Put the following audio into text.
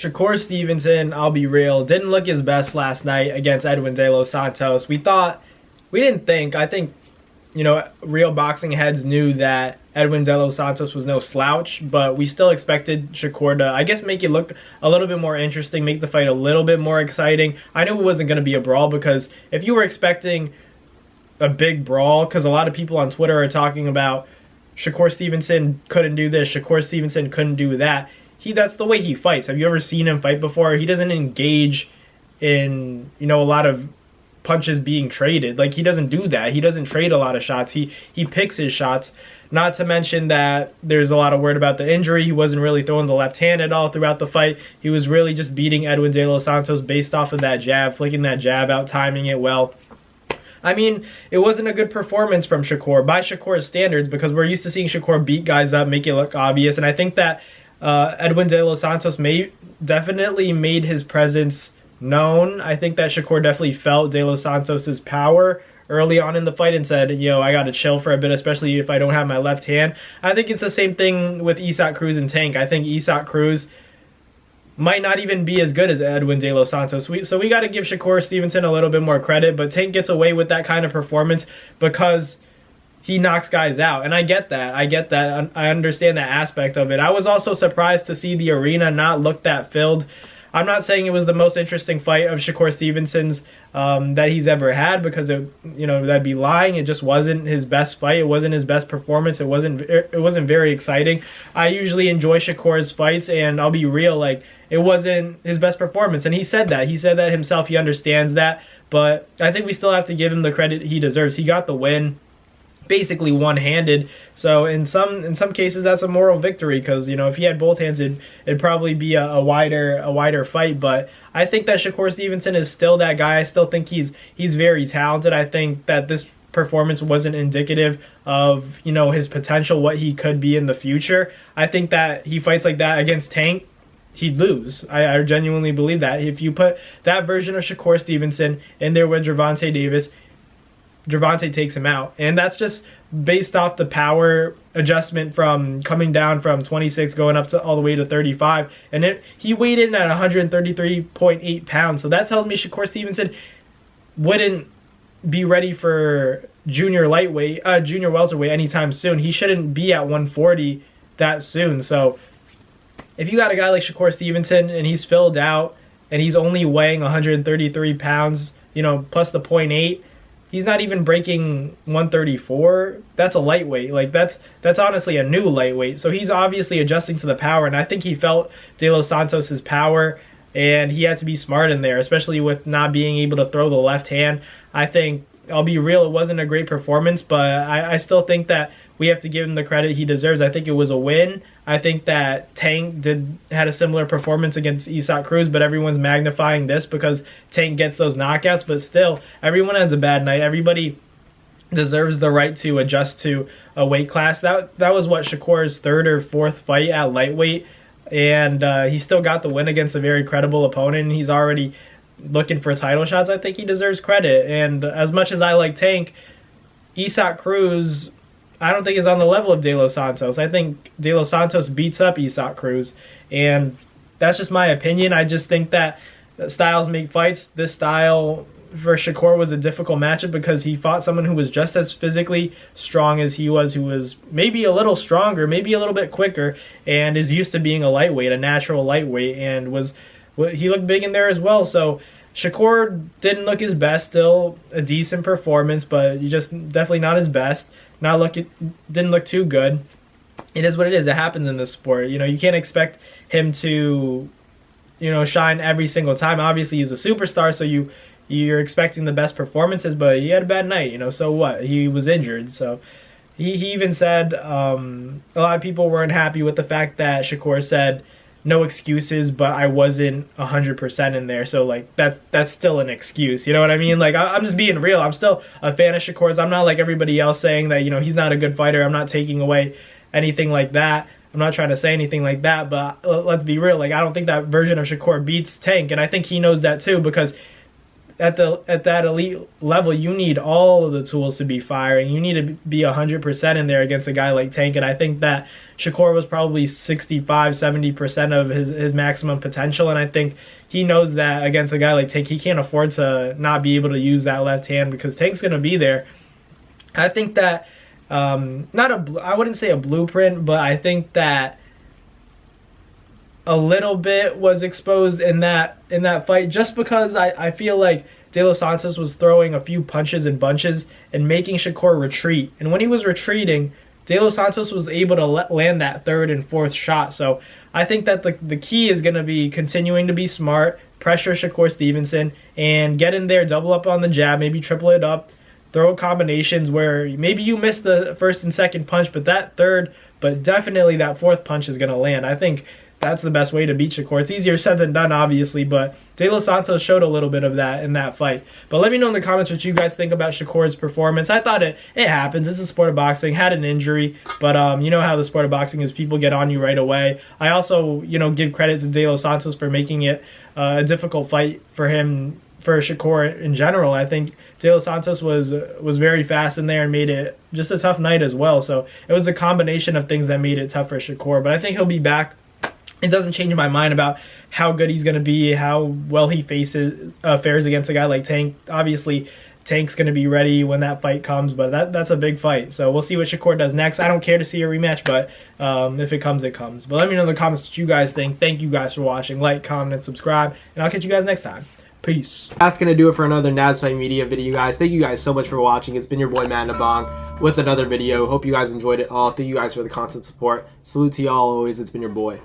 Shakur Stevenson, I'll be real, didn't look his best last night against Edwin De Los Santos. I think, real boxing heads knew that Edwin De Los Santos was no slouch, but we still expected Shakur to, I guess, make it look a little bit more interesting, make the fight a little bit more exciting. I knew it wasn't going to be a brawl, because if you were expecting a big brawl, because a lot of people on Twitter are talking about Shakur Stevenson couldn't do this, Shakur Stevenson couldn't do that. That's the way he fights. Have you ever seen him fight before? He doesn't engage in, a lot of punches being traded. Like, he doesn't do that. He doesn't trade a lot of shots. He picks his shots. Not to mention that there's a lot of word about the injury. He wasn't really throwing the left hand at all throughout the fight. He was really just beating Edwin De Los Santos based off of that jab, flicking that jab out, timing it well. I mean, it wasn't a good performance from Shakur by Shakur's standards, because we're used to seeing Shakur beat guys up, make it look obvious. And I think that Edwin De Los Santos definitely made his presence known. I think that Shakur definitely felt De Los Santos's power early on in the fight and said, I got to chill for a bit, especially if I don't have my left hand. I think it's the same thing with Isaac Cruz and Tank. I think Isaac Cruz might not even be as good as Edwin De Los Santos. So we got to give Shakur Stevenson a little bit more credit, but Tank gets away with that kind of performance because he knocks guys out. And I get that. I understand that aspect of it. I was also surprised to see the arena not look that filled. I'm not saying it was the most interesting fight of Shakur Stevenson's that he's ever had, because that'd be lying. It just wasn't his best fight. It wasn't his best performance. It wasn't very exciting. I usually enjoy Shakur's fights, and I'll be real, it wasn't his best performance. And he said that. He said that himself. He understands that. But I think we still have to give him the credit he deserves. He got the win basically one-handed. So in some cases that's a moral victory, because if he had both hands, it'd probably be a wider fight. But I think that Shakur Stevenson is still that guy. I still think he's very talented. I think that this performance wasn't indicative of his potential, what he could be in the future. I think that he fights like that against Tank, he'd lose. I genuinely believe that. If you put that version of Shakur Stevenson in there with Gervonta Davis, Gervonta takes him out. And that's just based off the power adjustment from coming down from 26 going up to all the way to 35. And he weighed in at 133.8 pounds. So that tells me Shakur Stevenson wouldn't be ready for junior welterweight anytime soon. He shouldn't be at 140 that soon. So if you got a guy like Shakur Stevenson and he's filled out and he's only weighing 133 pounds, plus the 0.8, he's not even breaking 134. That's a lightweight. That's honestly a new lightweight. So he's obviously adjusting to the power, and I think he felt De Los Santos's power, and he had to be smart in there, especially with not being able to throw the left hand. I think, I'll be real, it wasn't a great performance, but I still think that we have to give him the credit he deserves. I think it was a win. I think that Tank had a similar performance against Isaac Cruz, but everyone's magnifying this because Tank gets those knockouts. But still, everyone has a bad night. Everybody deserves the right to adjust to a weight class. That was Shakur's third or fourth fight at lightweight, and he still got the win against a very credible opponent. And he's already looking for title shots. I think he deserves credit. And as much as I like Tank, Isaac Cruz, I don't think is on the level of De Los Santos. I think De Los Santos beats up Isaac Cruz, and that's just my opinion. I just think that styles make fights. This style for Shakur was a difficult matchup because he fought someone who was just as physically strong as he was, who was maybe a little stronger, maybe a little bit quicker, and is used to being a lightweight, a natural lightweight, and he looked big in there as well. So Shakur didn't look his best. Still a decent performance, but just definitely not his best. Didn't look too good. It is what it is. It happens in this sport. You can't expect him to, shine every single time. Obviously, he's a superstar, so you're expecting the best performances, but he had a bad night. So what? He was injured. So he even said a lot of people weren't happy with the fact that Shakur said, no excuses, but I wasn't 100% in there. So that's still an excuse. You know what I mean? I'm just being real. I'm still a fan of Shakur's. I'm not like everybody else saying that, he's not a good fighter. I'm not taking away anything like that. I'm not trying to say anything like that, but let's be real. I don't think that version of Shakur beats Tank, and I think he knows that too, because at that elite level, you need all of the tools to be firing. You need to be 100% in there against a guy like Tank, and I think that Shakur was probably 65-70% of his maximum potential, and I think he knows that against a guy like Tank, he can't afford to not be able to use that left hand because Tank's going to be there. I think that I wouldn't say a blueprint, but I think that a little bit was exposed in that fight, just because I feel like De Los Santos was throwing a few punches and bunches and making Shakur retreat. And when he was retreating, De Los Santos was able to land that third and fourth shot. So I think that the key is going to be continuing to be smart, pressure Shakur Stevenson, and get in there, double up on the jab, maybe triple it up, throw combinations where maybe you miss the first and second punch, but that third, but definitely that fourth punch is going to land. I think that's the best way to beat Shakur. It's easier said than done, obviously, but De Los Santos showed a little bit of that in that fight. But let me know in the comments what you guys think about Shakur's performance. I thought it happens. It's a sport of boxing. Had an injury, but you know how the sport of boxing is. People get on you right away. I also, give credit to De Los Santos for making it a difficult fight for Shakur in general. I think De Los Santos was very fast in there and made it just a tough night as well. So it was a combination of things that made it tough for Shakur. But I think he'll be back. It doesn't change my mind about how good he's going to be, how well he fares against a guy like Tank. Obviously, Tank's going to be ready when that fight comes, but that's a big fight. So we'll see what Shakur does next. I don't care to see a rematch, but if it comes, it comes. But let me know in the comments what you guys think. Thank you guys for watching. Like, comment, and subscribe, and I'll catch you guys next time. Peace. That's going to do it for another NASFight Media video, guys. Thank you guys so much for watching. It's been your boy, Matt Nabong, with another video. Hope you guys enjoyed it all. Thank you guys for the constant support. Salute to y'all always. It's been your boy.